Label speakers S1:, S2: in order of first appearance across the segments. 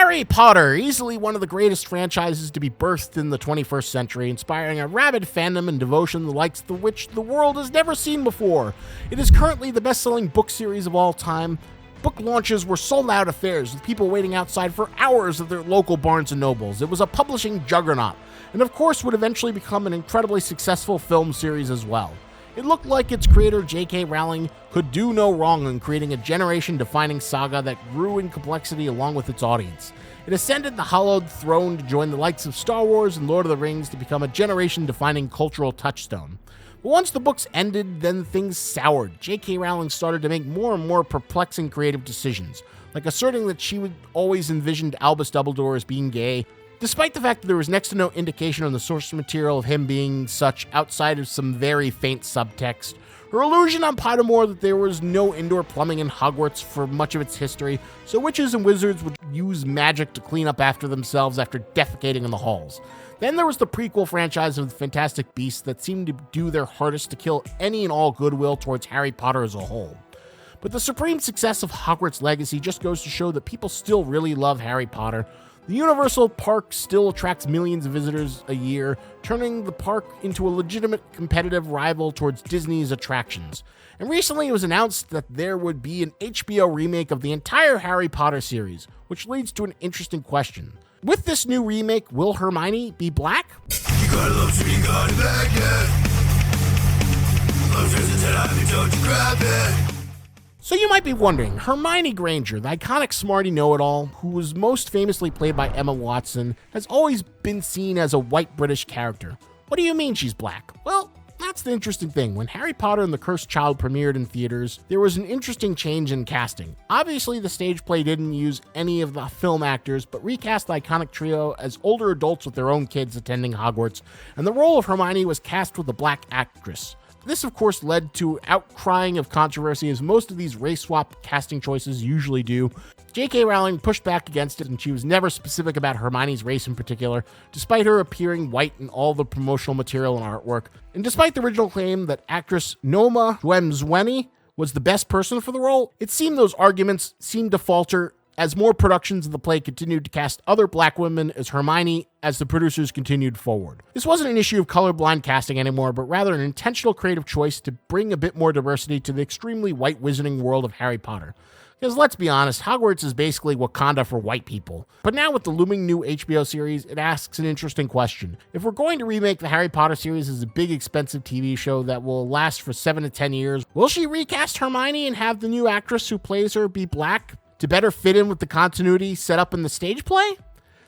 S1: Harry Potter, easily one of the greatest franchises to be birthed in the 21st century, inspiring a rabid fandom and devotion the likes of which the world has never seen before. It is currently the best-selling book series of all time. Book launches were sold-out affairs, with people waiting outside for hours at their local Barnes & Nobles. It was a publishing juggernaut, and of course would eventually become an incredibly successful film series as well. It looked like its creator, J.K. Rowling, could do no wrong in creating a generation-defining saga that grew in complexity along with its audience. It ascended the hallowed throne to join the likes of Star Wars and Lord of the Rings to become a generation-defining cultural touchstone. But once the books ended, then things soured. J.K. Rowling started to make more and more perplexing creative decisions, like asserting that she would always envisioned Albus Dumbledore as being gay, despite the fact that there was next to no indication on the source material of him being such outside of some very faint subtext. Her illusion on Pottermore that there was no indoor plumbing in Hogwarts for much of its history, so witches and wizards would use magic to clean up after themselves after defecating in the halls. Then there was the prequel franchise of the Fantastic Beasts that seemed to do their hardest to kill any and all goodwill towards Harry Potter as a whole. But the supreme success of Hogwarts Legacy just goes to show that people still really love Harry Potter. The Universal Park still attracts millions of visitors a year, turning the park into a legitimate competitive rival towards Disney's attractions. And recently it was announced that there would be an HBO remake of the entire Harry Potter series, which leads to an interesting question. With this new remake, will Hermione be black?
S2: You gotta love to be gone back yet. Love turns into time, don't you grab it.
S1: So you might be wondering, Hermione Granger, the iconic smarty know-it-all, who was most famously played by Emma Watson, has always been seen as a white British character. What do you mean she's black? Well, that's the interesting thing. When Harry Potter and the Cursed Child premiered in theaters, there was an interesting change in casting. Obviously, the stage play didn't use any of the film actors, but recast the iconic trio as older adults with their own kids attending Hogwarts, and the role of Hermione was cast with a black actress. This, of course, led to outcrying of controversy, as most of these race-swap casting choices usually do. J.K. Rowling pushed back against it, and she was never specific about Hermione's race in particular, despite her appearing white in all the promotional material and artwork. And despite the original claim that actress Noma Duemzweni was the best person for the role, it seemed those arguments seemed to falter as more productions of the play continued to cast other black women as Hermione as the producers continued forward. This wasn't an issue of colorblind casting anymore, but rather an intentional creative choice to bring a bit more diversity to the extremely white wizarding world of Harry Potter. Because let's be honest, Hogwarts is basically Wakanda for white people. But now with the looming new HBO series, it asks an interesting question. If we're going to remake the Harry Potter series as a big expensive TV show that will last for 7 to 10 years, will she recast Hermione and have the new actress who plays her be black to better fit in with the continuity set up in the stage play?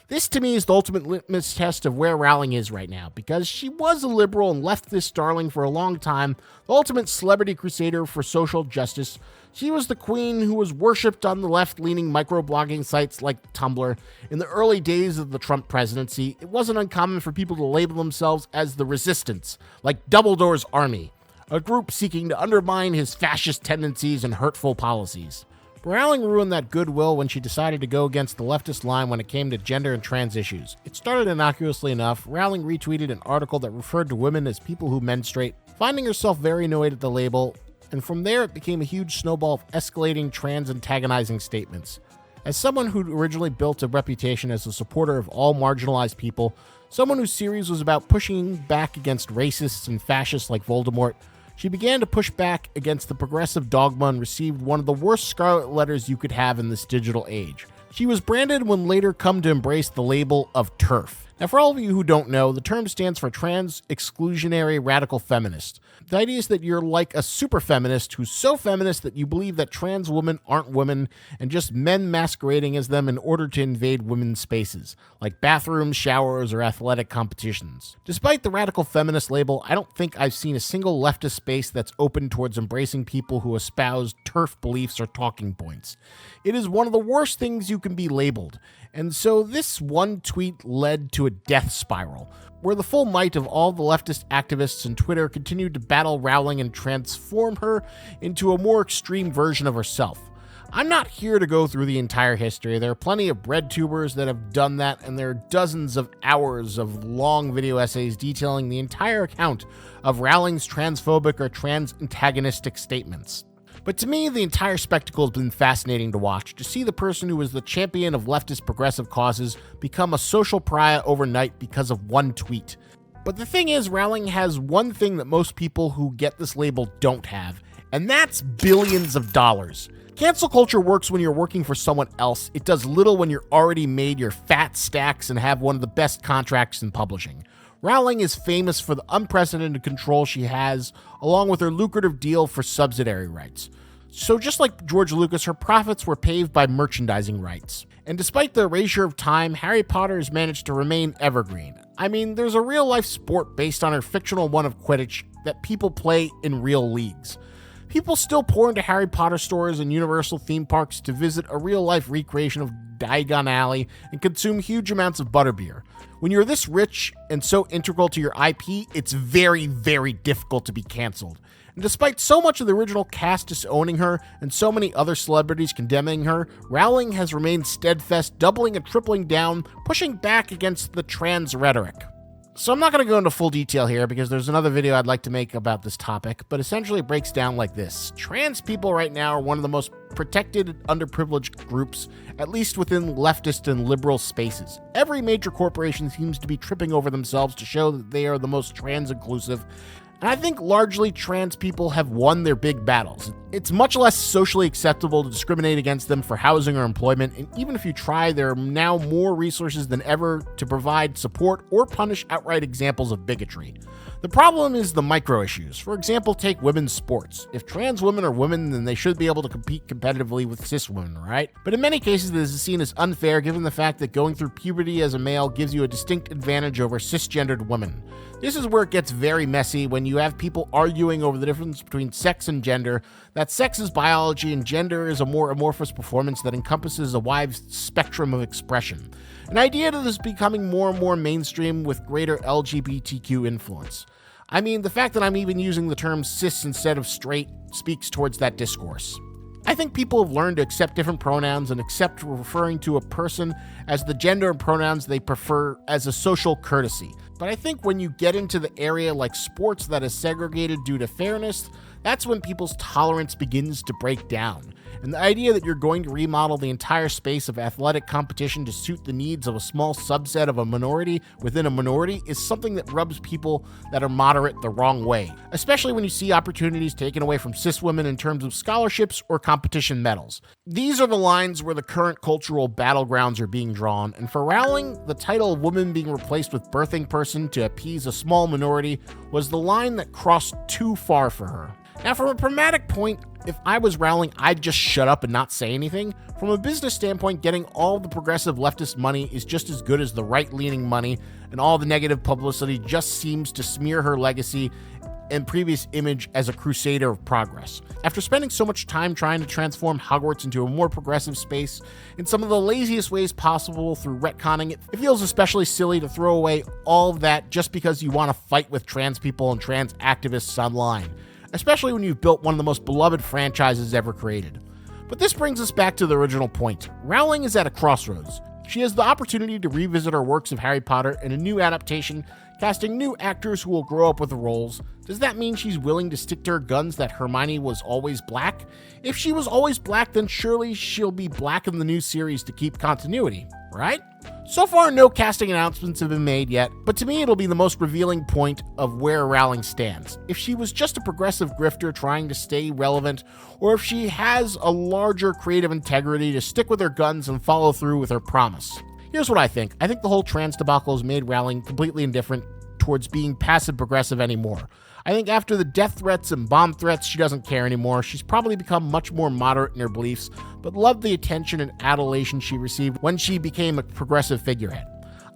S1: This, to me, is the ultimate litmus test of where Rowling is right now, because she was a liberal and leftist darling for a long time, the ultimate celebrity crusader for social justice. She was the queen who was worshipped on the left-leaning microblogging sites like Tumblr. In the early days of the Trump presidency, it wasn't uncommon for people to label themselves as the Resistance, like Dumbledore's army, a group seeking to undermine his fascist tendencies and hurtful policies. Rowling ruined that goodwill when she decided to go against the leftist line when it came to gender and trans issues. It started innocuously enough. Rowling retweeted an article that referred to women as people who menstruate, finding herself very annoyed at the label, and from there it became a huge snowball of escalating trans-antagonizing statements. As someone who originally built a reputation as a supporter of all marginalized people, someone whose series was about pushing back against racists and fascists like Voldemort, she began to push back against the progressive dogma and received one of the worst scarlet letters you could have in this digital age. She was branded and would later come to embrace the label of TERF. Now, for all of you who don't know, the term stands for Trans Exclusionary Radical Feminist. The idea is that you're like a super feminist who's so feminist that you believe that trans women aren't women and just men masquerading as them in order to invade women's spaces, like bathrooms, showers, or athletic competitions. Despite the radical feminist label, I don't think I've seen a single leftist space that's open towards embracing people who espouse TERF beliefs or talking points. It is one of the worst things you can be labeled. And so this one tweet led to a death spiral, where the full might of all the leftist activists and Twitter continued to battle Rowling and transform her into a more extreme version of herself. I'm not here to go through the entire history. There are plenty of breadtubers that have done that, and there are dozens of hours of long video essays detailing the entire account of Rowling's transphobic or trans-antagonistic statements. But to me, the entire spectacle has been fascinating to watch, to see the person who was the champion of leftist progressive causes become a social pariah overnight because of one tweet. But the thing is, Rowling has one thing that most people who get this label don't have, and that's billions of dollars. Cancel culture works when you're working for someone else. It does little when you're already made your fat stacks and have one of the best contracts in publishing. Rowling is famous for the unprecedented control she has, along with her lucrative deal for subsidiary rights. So just like George Lucas, her profits were paved by merchandising rights. And despite the erasure of time, Harry Potter has managed to remain evergreen. I mean, there's a real-life sport based on her fictional one of Quidditch that people play in real leagues. People still pour into Harry Potter stores and Universal theme parks to visit a real-life recreation of Diagon Alley and consume huge amounts of butterbeer. When you're this rich and so integral to your IP, it's very, very difficult to be canceled. And despite so much of the original cast disowning her and so many other celebrities condemning her, Rowling has remained steadfast, doubling and tripling down, pushing back against the trans rhetoric. So I'm not going to go into full detail here because there's another video I'd like to make about this topic, but essentially it breaks down like this. Trans people right now are one of the most protected, underprivileged groups, at least within leftist and liberal spaces. Every major corporation seems to be tripping over themselves to show that they are the most trans inclusive. And I think largely trans people have won their big battles. It's much less socially acceptable to discriminate against them for housing or employment, and even if you try, there are now more resources than ever to provide support or punish outright examples of bigotry. The problem is the micro issues. For example, take women's sports. If trans women are women, then they should be able to compete competitively with cis women, right? But in many cases, this is seen as unfair given the fact that going through puberty as a male gives you a distinct advantage over cisgendered women. This is where it gets very messy when you have people arguing over the difference between sex and gender, that sex is biology and gender is a more amorphous performance that encompasses a wide spectrum of expression. An idea that is becoming more and more mainstream with greater LGBTQ influence. I mean, the fact that I'm even using the term cis instead of straight speaks towards that discourse. I think people have learned to accept different pronouns and accept referring to a person as the gender and pronouns they prefer as a social courtesy. But I think when you get into the area like sports that is segregated due to fairness, that's when people's tolerance begins to break down. And the idea that you're going to remodel the entire space of athletic competition to suit the needs of a small subset of a minority within a minority is something that rubs people that are moderate the wrong way, especially when you see opportunities taken away from cis women in terms of scholarships or competition medals. These are the lines where the current cultural battlegrounds are being drawn, and for Rowling, the title of woman being replaced with birthing person to appease a small minority was the line that crossed too far for her. Now, from a pragmatic point, if I was Rowling, I'd just shut up and not say anything. From a business standpoint, getting all the progressive leftist money is just as good as the right-leaning money, and all the negative publicity just seems to smear her legacy and previous image as a crusader of progress. After spending so much time trying to transform Hogwarts into a more progressive space in some of the laziest ways possible through retconning it feels especially silly to throw away all of that just because you want to fight with trans people and trans activists online, especially when you've built one of the most beloved franchises ever created. But this brings us back to the original point. Rowling is at a crossroads. She has the opportunity to revisit her works of Harry Potter in a new adaptation, casting new actors who will grow up with the roles. Does that mean she's willing to stick to her guns that Hermione was always black? If she was always black, then surely she'll be black in the new series to keep continuity, right? So far, no casting announcements have been made yet, but to me it'll be the most revealing point of where Rowling stands. If she was just a progressive grifter trying to stay relevant, or if she has a larger creative integrity to stick with her guns and follow through with her promise. Here's what I think. I think the whole trans debacle has made Rowling completely indifferent towards being passive progressive anymore. I think after the death threats and bomb threats, she doesn't care anymore. She's probably become much more moderate in her beliefs, but loved the attention and adulation she received when she became a progressive figurehead.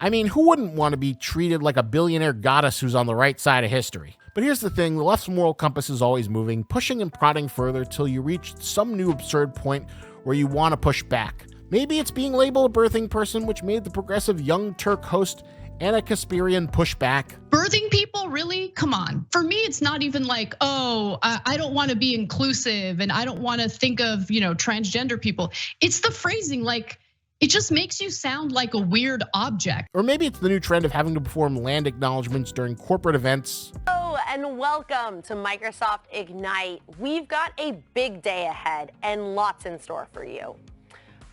S1: I mean, who wouldn't want to be treated like a billionaire goddess who's on the right side of history? But here's the thing, the left's moral compass is always moving, pushing and prodding further till you reach some new absurd point where you want to push back. Maybe it's being labeled a birthing person, which made the progressive Young Turk host Anna Kasparian push back.
S3: Birthing people, really? Come on. For me, it's not even like, oh, I don't want to be inclusive and I don't want to think of, transgender people. It's the phrasing, like, it just makes you sound like a weird object.
S1: Or maybe it's the new trend of having to perform land acknowledgements during corporate events.
S4: Oh, Hello and welcome to Microsoft Ignite. We've got a big day ahead and lots in store for you.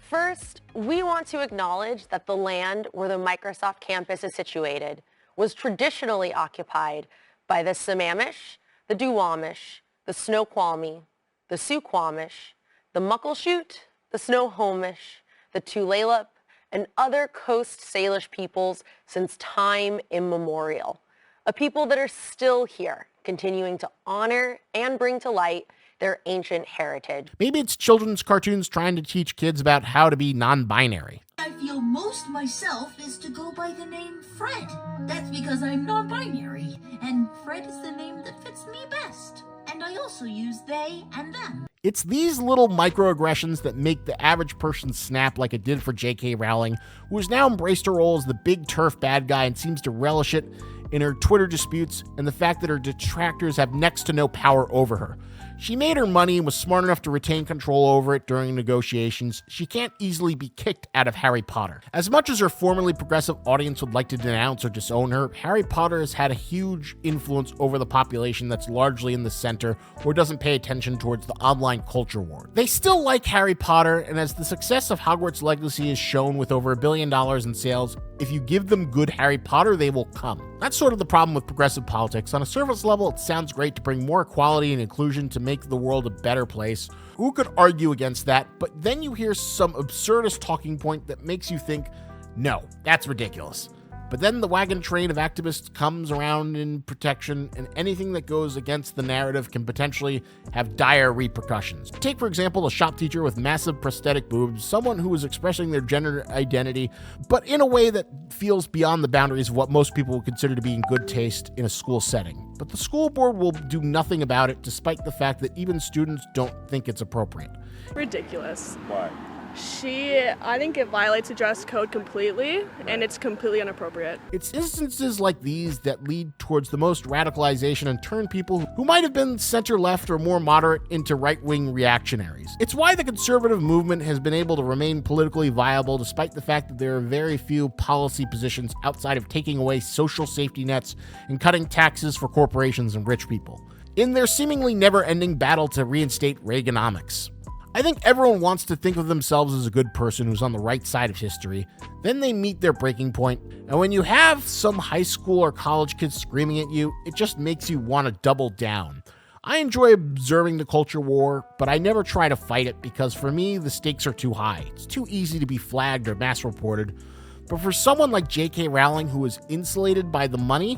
S4: First, we want to acknowledge that the land where the Microsoft campus is situated was traditionally occupied by the Sammamish, the Duwamish, the Snoqualmie, the Suquamish, the Muckleshoot, the Snohomish, the Tulalip, and other Coast Salish peoples since time immemorial. A people that are still here, continuing to honor and bring to light their ancient heritage.
S1: Maybe it's children's cartoons trying to teach kids about how to be non-binary.
S5: I feel most myself is to go by the name Fred. That's because I'm non-binary, and Fred is the name that fits me best. And I also use they and them.
S1: It's these little microaggressions that make the average person snap like it did for J.K. Rowling, who has now embraced her role as the big turf bad guy and seems to relish it in her Twitter disputes and the fact that her detractors have next to no power over her. She made her money and was smart enough to retain control over it during negotiations. She can't easily be kicked out of Harry Potter. As much as her formerly progressive audience would like to denounce or disown her, Harry Potter has had a huge influence over the population that's largely in the center or doesn't pay attention towards the online culture war. They still like Harry Potter, and as the success of Hogwarts Legacy is shown with over $1 billion in sales, if you give them good Harry Potter, they will come. That's sort of the problem with progressive politics. On a surface level, it sounds great to bring more equality and inclusion to make the world a better place. Who could argue against that? But then you hear some absurdist talking point that makes you think, no, that's ridiculous. But then the wagon train of activists comes around in protection, and anything that goes against the narrative can potentially have dire repercussions. Take, for example, a shop teacher with massive prosthetic boobs, someone who is expressing their gender identity, but in a way that feels beyond the boundaries of what most people would consider to be in good taste in a school setting. But the school board will do nothing about it, despite the fact that even students don't think it's appropriate.
S6: Ridiculous.
S7: Why?
S6: I think it violates the dress code completely, and it's completely inappropriate.
S1: It's instances like these that lead towards the most radicalization and turn people who might have been center-left or more moderate into right-wing reactionaries. It's why the conservative movement has been able to remain politically viable despite the fact that there are very few policy positions outside of taking away social safety nets and cutting taxes for corporations and rich people, in their seemingly never-ending battle to reinstate Reaganomics. I think everyone wants to think of themselves as a good person who's on the right side of history. Then they meet their breaking point, and when you have some high school or college kids screaming at you, it just makes you want to double down. I enjoy observing the culture war, but I never try to fight it because for me, the stakes are too high. It's too easy to be flagged or mass reported. But for someone like J.K. Rowling, who is insulated by the money,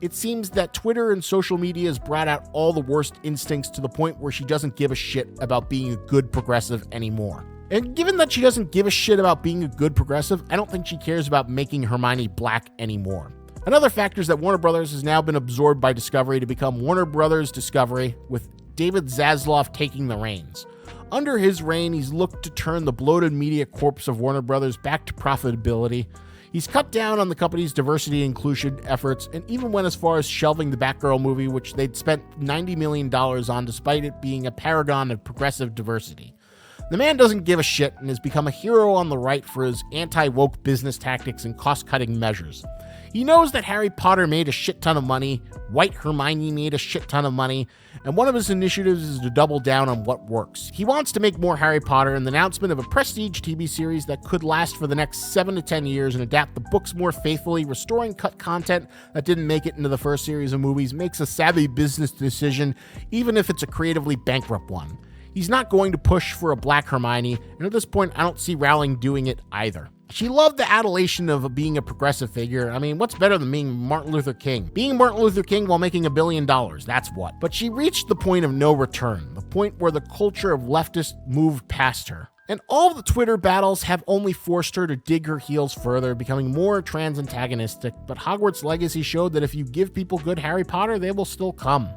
S1: it seems that Twitter and social media has brought out all the worst instincts to the point where she doesn't give a shit about being a good progressive anymore. And given that she doesn't give a shit about being a good progressive, I don't think she cares about making Hermione black anymore. Another factor is that Warner Brothers has now been absorbed by Discovery to become Warner Brothers Discovery, with David Zaslav taking the reins. Under his reign, he's looked to turn the bloated media corpse of Warner Brothers back to profitability. He's cut down on the company's diversity and inclusion efforts and even went as far as shelving the Batgirl movie, which they'd spent $90 million on despite it being a paragon of progressive diversity. The man doesn't give a shit and has become a hero on the right for his anti-woke business tactics and cost-cutting measures. He knows that Harry Potter made a shit ton of money, White Hermione made a shit ton of money, and one of his initiatives is to double down on what works. He wants to make more Harry Potter, and the announcement of a prestige TV series that could last for the next 7 to 10 years and adapt the books more faithfully, restoring cut content that didn't make it into the first series of movies, makes a savvy business decision, even if it's a creatively bankrupt one. He's not going to push for a black Hermione, and at this point, I don't see Rowling doing it either. She loved the adulation of being a progressive figure. I mean, what's better than being Martin Luther King? Being Martin Luther King while making $1 billion, that's what. But she reached the point of no return, the point where the culture of leftists moved past her. And all of the Twitter battles have only forced her to dig her heels further, becoming more trans antagonistic. But Hogwarts Legacy showed that if you give people good Harry Potter, they will still come.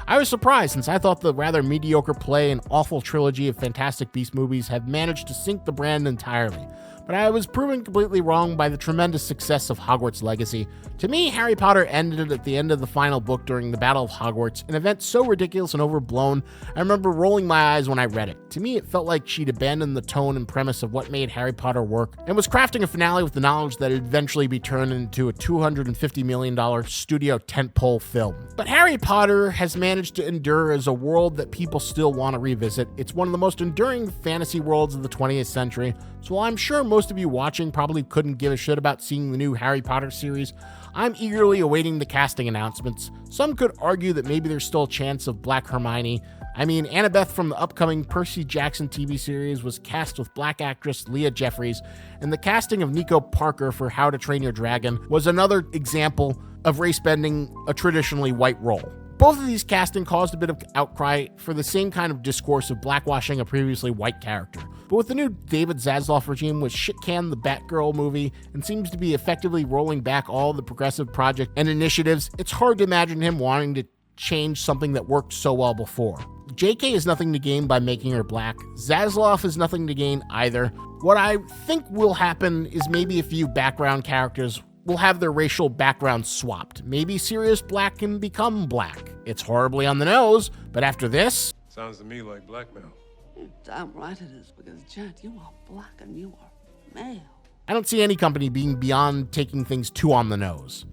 S1: I was surprised, since I thought the rather mediocre play and awful trilogy of Fantastic Beasts movies had managed to sink the brand entirely. but I was proven completely wrong by the tremendous success of Hogwarts Legacy. To me, Harry Potter ended at the end of the final book during the Battle of Hogwarts, an event so ridiculous and overblown, I remember rolling my eyes when I read it. To me, it felt like she'd abandoned the tone and premise of what made Harry Potter work, and was crafting a finale with the knowledge that it'd eventually be turned into a $250 million studio tentpole film. But Harry Potter has managed to endure as a world that people still want to revisit. It's one of the most enduring fantasy worlds of the 20th century, so while I'm sure most of you watching probably couldn't give a shit about seeing the new Harry Potter series, I'm eagerly awaiting the casting announcements. Some could argue that maybe there's still a chance of Black Hermione. I mean, Annabeth from the upcoming Percy Jackson TV series was cast with Black actress Leah Jeffries, and the casting of Nico Parker for How to Train Your Dragon was another example of race bending a traditionally white role. Both of these casting caused a bit of outcry for the same kind of discourse of blackwashing a previously white character. But with the new David Zaslav regime, which shit-canned the Batgirl movie and seems to be effectively rolling back all the progressive projects and initiatives, it's hard to imagine him wanting to change something that worked so well before. JK has nothing to gain by making her black. Zaslav has nothing to gain either. What I think will happen is maybe a few background characters will have their racial background swapped. Maybe Sirius Black can become black. It's horribly on the nose, but after this...
S7: Sounds to me like blackmail.
S8: You're damn right it is, because, Jet, you are black and you are male.
S1: I don't see any company being beyond taking things too on the nose.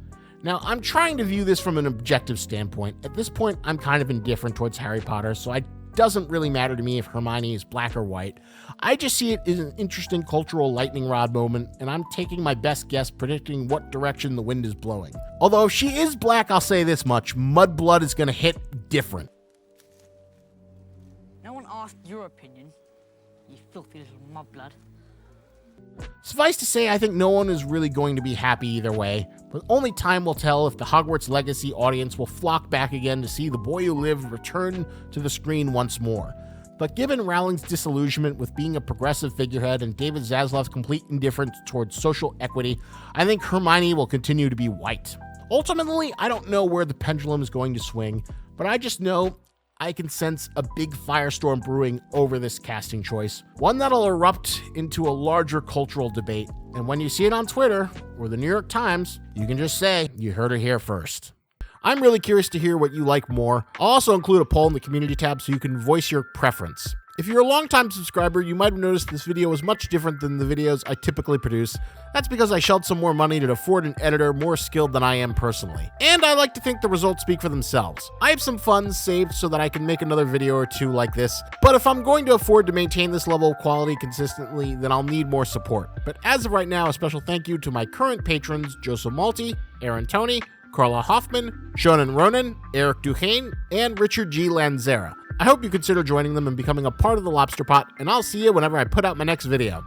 S1: Now, I'm trying to view this from an objective standpoint. At this point, I'm kind of indifferent towards Harry Potter, so it doesn't really matter to me if Hermione is black or white. I just see it as an interesting cultural lightning rod moment, and I'm taking my best guess predicting what direction the wind is blowing. Although if she is black, I'll say this much, Mudblood is going to hit different.
S9: No one asked your opinion, you filthy little mudblood.
S1: Suffice to say, I think no one is really going to be happy either way, but only time will tell if the Hogwarts Legacy audience will flock back again to see The Boy Who Lived return to the screen once more. But given Rowling's disillusionment with being a progressive figurehead and David Zaslav's complete indifference towards social equity, I think Hermione will continue to be white. Ultimately, I don't know where the pendulum is going to swing, but I just know I can sense a big firestorm brewing over this casting choice, one that'll erupt into a larger cultural debate. And when you see it on Twitter or the New York Times, you can just say, you heard it here first. I'm really curious to hear what you like more. I'll also include a poll in the community tab so you can voice your preference. If you're a longtime subscriber, you might have noticed this video was much different than the videos I typically produce. That's because I shelled some more money to afford an editor more skilled than I am personally. And I like to think the results speak for themselves. I have some funds saved so that I can make another video or two like this, but if I'm going to afford to maintain this level of quality consistently, then I'll need more support. But as of right now, a special thank you to my current patrons, Joseph Malty, Aaron Toney, Carla Hoffman, Shonen Ronan, Eric Duhane, and Richard G. Lanzera. I hope you consider joining them and becoming a part of the Lobster Pot, and I'll see you whenever I put out my next video.